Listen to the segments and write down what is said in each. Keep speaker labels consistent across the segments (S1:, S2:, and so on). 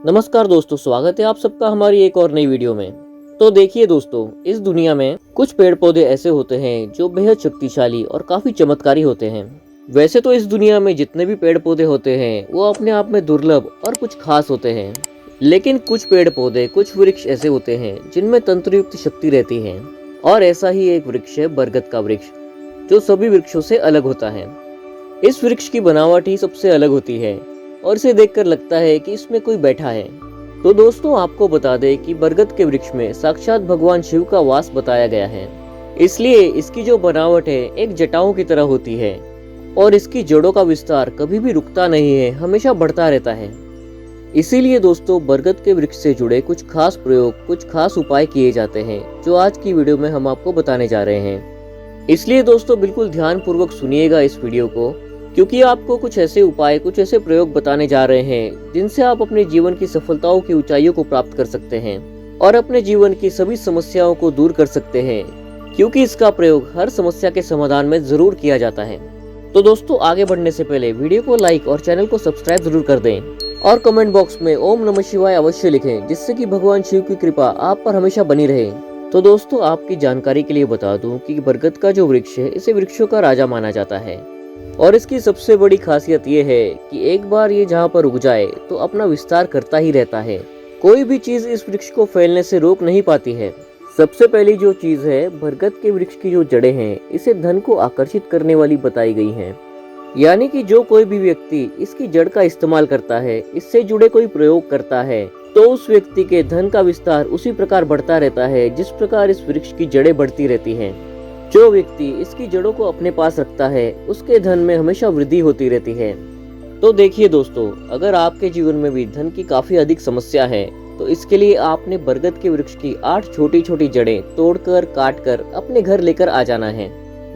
S1: नमस्कार दोस्तों, स्वागत है आप सबका हमारी एक और नई वीडियो में। तो देखिए दोस्तों, इस दुनिया में कुछ पेड़ पौधे ऐसे होते हैं जो बेहद शक्तिशाली और काफी चमत्कारी होते हैं। वैसे तो इस दुनिया में जितने भी पेड़ पौधे होते हैं वो अपने आप में दुर्लभ और कुछ खास होते हैं, लेकिन कुछ पेड़ पौधे, कुछ वृक्ष ऐसे होते हैं जिनमें तंत्रयुक्त शक्ति रहती है। और ऐसा ही एक वृक्ष है बरगद का वृक्ष, जो सभी वृक्षों से अलग होता है। इस वृक्ष की बनावट ही सबसे अलग होती है और इसे देखकर लगता है कि इसमें कोई बैठा है। तो दोस्तों, आपको बता दें कि बरगद के वृक्ष में साक्षात भगवान शिव का वास बताया गया है। इसलिए इसकी जो बनावट है एक जटाओं की तरह होती है और इसकी जड़ों का विस्तार कभी भी रुकता नहीं है, हमेशा बढ़ता रहता है। इसीलिए दोस्तों, बरगद के वृक्ष से जुड़े कुछ खास प्रयोग, कुछ खास उपाय किए जाते हैं, जो आज की वीडियो में हम आपको बताने जा रहे हैं। इसलिए दोस्तों, बिल्कुल ध्यान पूर्वक सुनिएगा इस वीडियो को, क्योंकि आपको कुछ ऐसे उपाय, कुछ ऐसे प्रयोग बताने जा रहे हैं जिनसे आप अपने जीवन की सफलताओं की ऊंचाइयों को प्राप्त कर सकते हैं और अपने जीवन की सभी समस्याओं को दूर कर सकते हैं, क्योंकि इसका प्रयोग हर समस्या के समाधान में जरूर किया जाता है। तो दोस्तों, आगे बढ़ने से पहले वीडियो को लाइक और चैनल को सब्सक्राइब जरूर कर दें और कमेंट बॉक्स में ओम नमः शिवाय अवश्य लिखें, जिससे कि भगवान शिव की कृपा आप पर हमेशा बनी रहे। तो दोस्तों, आपकी जानकारी के लिए बता दूं कि बरगद का जो वृक्ष है इसे वृक्षों का राजा माना जाता है और इसकी सबसे बड़ी खासियत ये है कि एक बार ये जहाँ पर उग जाए तो अपना विस्तार करता ही रहता है। कोई भी चीज इस वृक्ष को फैलने से रोक नहीं पाती है। सबसे पहली जो चीज है, बरगद के वृक्ष की जो जड़ें हैं इसे धन को आकर्षित करने वाली बताई गई हैं। यानी कि जो कोई भी व्यक्ति इसकी जड़ का इस्तेमाल करता है, इससे जुड़े कोई प्रयोग करता है, तो उस व्यक्ति के धन का विस्तार उसी प्रकार बढ़ता रहता है जिस प्रकार इस वृक्ष की जड़ें बढ़ती रहती हैं। जो व्यक्ति इसकी जड़ों को अपने पास रखता है उसके धन में हमेशा वृद्धि होती रहती है। तो देखिए दोस्तों, अगर आपके जीवन में भी धन की काफी अधिक समस्या है तो इसके लिए आपने बरगद के वृक्ष की 8 छोटी छोटी जड़ें तोड़कर, काटकर अपने घर लेकर आ जाना है।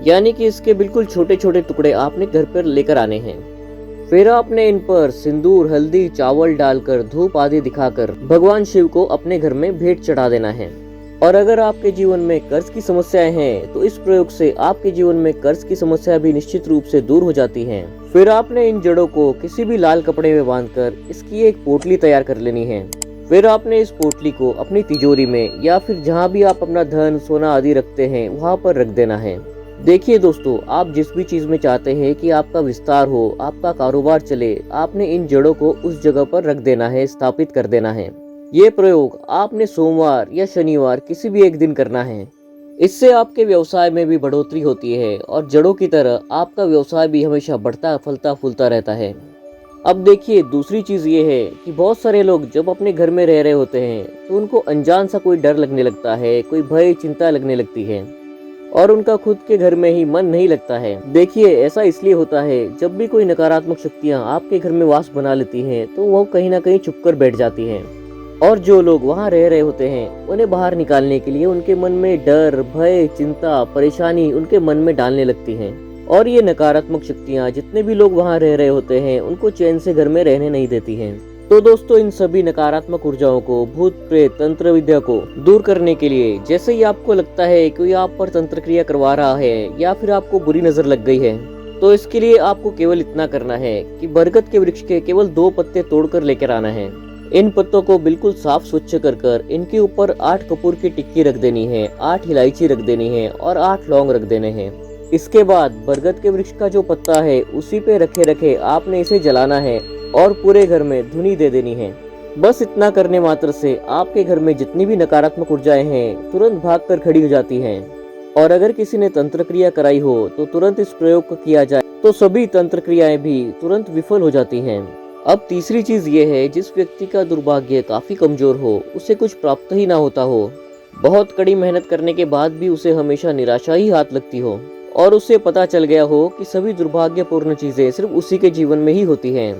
S1: यानी कि इसके बिल्कुल छोटे छोटे टुकड़े आपने घर पर लेकर आने हैं। फिर आपने इन पर सिंदूर, हल्दी, चावल डालकर, धूप आदि दिखाकर भगवान शिव को अपने घर में भेंट चढ़ा देना है। और अगर आपके जीवन में कर्ज की समस्याएं हैं तो इस प्रयोग से आपके जीवन में कर्ज की समस्या भी निश्चित रूप से दूर हो जाती है। फिर आपने इन जड़ों को किसी भी लाल कपड़े में बांधकर इसकी एक पोटली तैयार कर लेनी है। फिर आपने इस पोटली को अपनी तिजोरी में या फिर जहाँ भी आप अपना धन, सोना आदि रखते हैं वहाँ पर रख देना है। देखिए दोस्तों, आप जिस भी चीज में चाहते हैं कि आपका विस्तार हो, आपका कारोबार चले, आपने इन जड़ों को उस जगह पर रख देना है, स्थापित कर देना है। ये प्रयोग आपने सोमवार या शनिवार किसी भी एक दिन करना है। इससे आपके व्यवसाय में भी बढ़ोतरी होती है और जड़ों की तरह आपका व्यवसाय भी हमेशा बढ़ता, फलता, फूलता रहता है। अब देखिए, दूसरी चीज ये है कि बहुत सारे लोग जब अपने घर में रह रहे होते हैं तो उनको अनजान सा कोई डर लगने लगता है, कोई भय, चिंता लगने लगती है और उनका खुद के घर में ही मन नहीं लगता है। देखिए, ऐसा इसलिए होता है, जब भी कोई नकारात्मक शक्तियाँ आपके घर में वास बना लेती हैं तो वह कहीं ना कहीं छुपकर बैठ जाती हैं और जो लोग वहाँ रह रहे होते हैं उन्हें बाहर निकालने के लिए उनके मन में डर, भय, चिंता, परेशानी उनके मन में डालने लगती हैं और ये नकारात्मक शक्तियाँ जितने भी लोग वहाँ रह रहे होते हैं उनको चैन से घर में रहने नहीं देती हैं। तो दोस्तों, इन सभी नकारात्मक ऊर्जाओं को, भूत प्रेत, तंत्र विद्या को दूर करने के लिए, जैसे ही आपको लगता है कि आप पर तंत्र क्रिया करवा रहा है या फिर आपको बुरी नजर लग गई है, तो इसके लिए आपको केवल इतना करना है कि बरगद के वृक्ष के केवल 2 पत्ते तोड़कर लेकर आना है। इन पत्तों को बिल्कुल साफ स्वच्छ कर इनके ऊपर 8 कपूर की टिक्की रख देनी है, 8 इलायची रख देनी है और 8 लौंग रख देने हैं। इसके बाद बरगद के वृक्ष का जो पत्ता है उसी पे रखे रखे आपने इसे जलाना है और पूरे घर में धुनी दे देनी है। बस इतना करने मात्र से आपके घर में जितनी भी नकारात्मक ऊर्जाएं हैं तुरंत भागकर खड़ी हो जाती हैं। और अगर किसी ने तंत्र क्रिया कराई हो तो तुरंत इस प्रयोग को किया जाए तो सभी तंत्र क्रियाएं भी तुरंत विफल हो जाती हैं। अब तीसरी चीज ये है, जिस व्यक्ति का दुर्भाग्य काफी कमजोर हो, उसे कुछ प्राप्त ही ना होता हो, बहुत कड़ी मेहनत करने के बाद भी उसे हमेशा निराशा ही हाथ लगती हो और उसे पता चल गया हो कि सभी दुर्भाग्यपूर्ण चीजें सिर्फ उसी के जीवन में ही होती हैं,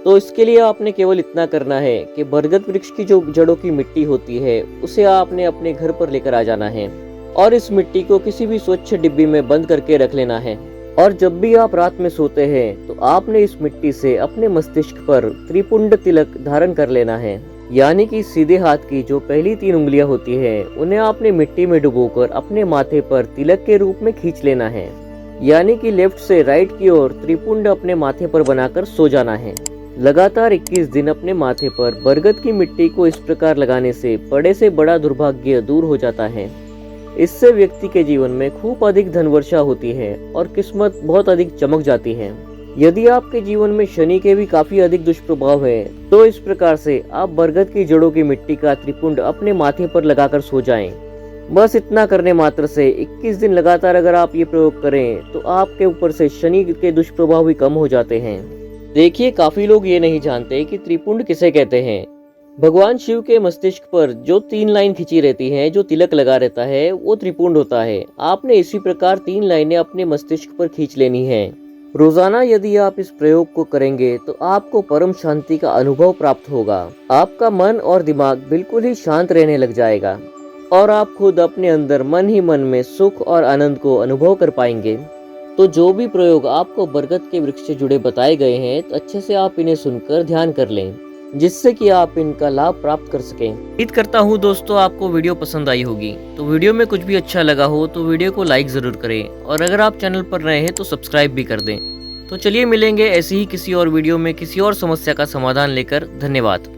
S1: तो इसके लिए आपने केवल इतना करना है कि बरगद वृक्ष की जो जड़ों की मिट्टी होती है उसे आपने अपने घर पर लेकर आ जाना है और इस मिट्टी को किसी भी स्वच्छ डिब्बी में बंद करके रख लेना है। और जब भी आप रात में सोते हैं तो आपने इस मिट्टी से अपने मस्तिष्क पर त्रिपुंड तिलक धारण कर लेना है। यानी कि सीधे हाथ की जो पहली 3 उंगलियां होती है उन्हें आपने मिट्टी में डुबोकर अपने माथे पर तिलक के रूप में खींच लेना है। यानी कि लेफ्ट से राइट की ओर त्रिपुंड अपने माथे पर बनाकर सो जाना है। लगातार 21 दिन अपने माथे पर बरगद की मिट्टी को इस प्रकार लगाने से बड़े से बड़ा दुर्भाग्य दूर हो जाता है। इससे व्यक्ति के जीवन में खूब अधिक धन वर्षा होती है और किस्मत बहुत अधिक चमक जाती है। यदि आपके जीवन में शनि के भी काफी अधिक दुष्प्रभाव है तो इस प्रकार से आप बरगद की जड़ों की मिट्टी का त्रिपुंड अपने माथे पर लगाकर सो जाएं। बस इतना करने मात्र से 21 दिन लगातार अगर आप ये प्रयोग करें तो आपके ऊपर से शनि के दुष्प्रभाव भी कम हो जाते हैं। देखिए, काफी लोग ये नहीं जानते कि त्रिपुंड किसे कहते हैं। भगवान शिव के मस्तिष्क पर जो 3 लाइन खिंची रहती है, जो तिलक लगा रहता है, वो त्रिपुंड होता है। आपने इसी प्रकार 3 लाइनें अपने मस्तिष्क पर खींच लेनी है। रोजाना यदि आप इस प्रयोग को करेंगे तो आपको परम शांति का अनुभव प्राप्त होगा। आपका मन और दिमाग बिल्कुल ही शांत रहने लग जाएगा और आप खुद अपने अंदर मन ही मन में सुख और आनंद को अनुभव कर पाएंगे। तो जो भी प्रयोग आपको बरगद के वृक्ष से जुड़े बताए गए हैं, तो अच्छे से आप इन्हें सुनकर ध्यान कर लें, जिससे कि आप इनका लाभ प्राप्त कर सकें। उम्मीद करता हूँ दोस्तों आपको वीडियो पसंद आई होगी। तो वीडियो में कुछ भी अच्छा लगा हो तो वीडियो को लाइक जरूर करें और अगर आप चैनल पर नए हैं तो सब्सक्राइब भी कर दें। तो चलिए मिलेंगे ऐसे ही किसी और वीडियो में किसी और समस्या का समाधान लेकर। धन्यवाद।